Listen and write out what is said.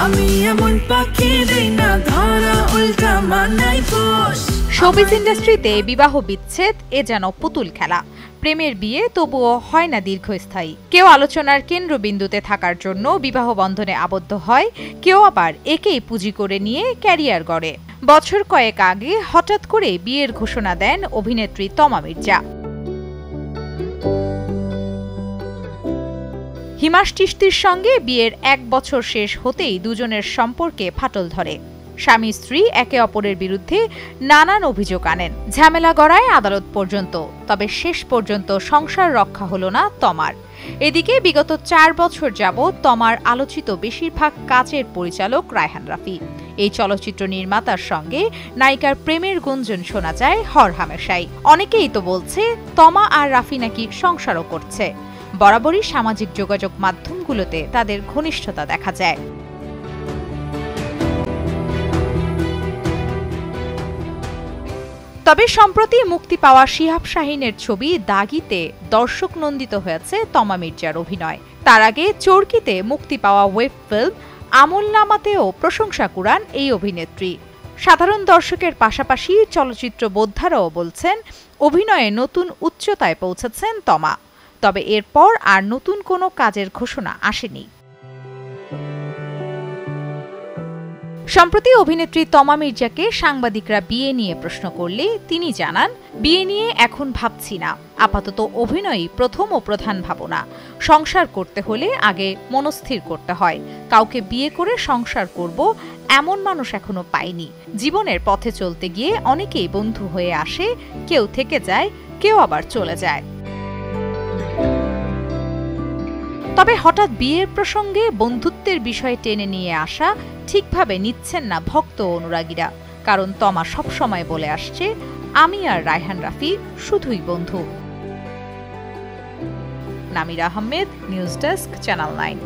আমি এমন পাখি দেই না ধরা উল্টা মানাই পোষ। শোবিজ ইন্ডাস্ট্রিতে বিবাহ বিচ্ছেদ এ যেন পুতুল খেলা। প্রেমের বিয়ে তবুও হয় না দীর্ঘস্থায়ী। কেউ আলোচনার কেন্দ্রবিন্দুতে থাকার জন্য বিবাহ বন্ধনে আবদ্ধ হয়, কেউ আবার একেই পুঁজি করে নিয়ে ক্যারিয়ার গড়ে। বছর কয়েক আগে হঠাৎ করে বিয়ের ঘোষণা দেন অভিনেত্রী তমা মির্জা। হিমাশ চিশতির সঙ্গে বিয়ের 1 বছর শেষ হতেই দুজনের সম্পর্কে ফাটল ধরে। স্বামী স্ত্রী একে অপরের বিরুদ্ধে নানান অভিযোগ আনেন, ঝামেলা গড়ায় আদালত পর্যন্ত। তবে শেষ পর্যন্ত সংসার রক্ষা হলো না তমার। এদিকে বিগত 4 বছর যাবৎ তমার আলোচিত বেশিরভাগ কাজের পরিচালক রায়হান রাফি। এই চলচ্চিত্র নির্মাতার সঙ্গে নায়িকার প্রেমের গুঞ্জন শোনা যায় হরহামেশাই। অনেকেই তো বলছে তমা আর রাফি নাকি সংসারও করছে। বরাবরই সামাজিক যোগাযোগ মাধ্যমগুলোতে তাদের ঘনিষ্ঠতা দেখা যায়। তবে সম্প্রতি মুক্তি পাওয়া শিহাব শাহীনের ছবি দাগিতে দর্শক নন্দিত হয়েছে তমা মির্জার অভিনয়। তার আগে চরকিতে মুক্তি পাওয়া ওয়েব ফিল্ম আমলনামাতেও প্রশংসা কুড়ান এই অভিনেত্রী। সাধারণ দর্শকের পাশাপাশি চলচ্চিত্র বোদ্ধারাও বলছেন অভিনয়ে নতুন উচ্চতায় পৌঁছেছেন তমা। তবে এরপর আর নতুন কোনো কাজের ঘোষণা আসেনি। সম্প্রতি অভিনেত্রী তমা মির্জাকে সাংবাদিকরা বিয়ে নিয়ে প্রশ্ন করলে তিনি জানান, বিয়ে নিয়ে এখন ভাবছি না, আপাতত অভিনয়ই প্রথম ও প্রধান ভাবনা। সংসার করতে হলে আগে মনস্থির করতে হয়। কাউকে বিয়ে করে সংসার করব এমন মানুষ এখনো পাইনি। জীবনের পথে চলতে গিয়ে অনেকেই বন্ধু হয়ে আসে, কেউ থেকে যায়, কেউ আবার চলে যায়। তবে হঠাৎ বিয়ের প্রসঙ্গে বন্ধুত্বের বিষয় টেনে নিয়ে আসা ঠিকভাবে নিচ্ছেন না ভক্ত অনুরাগীরা। কারণ তমা সবসময় বলে আসছে, আমি আর রায়হান রাফি শুধুই বন্ধু। Namira Ahmed, news desk, channel 9।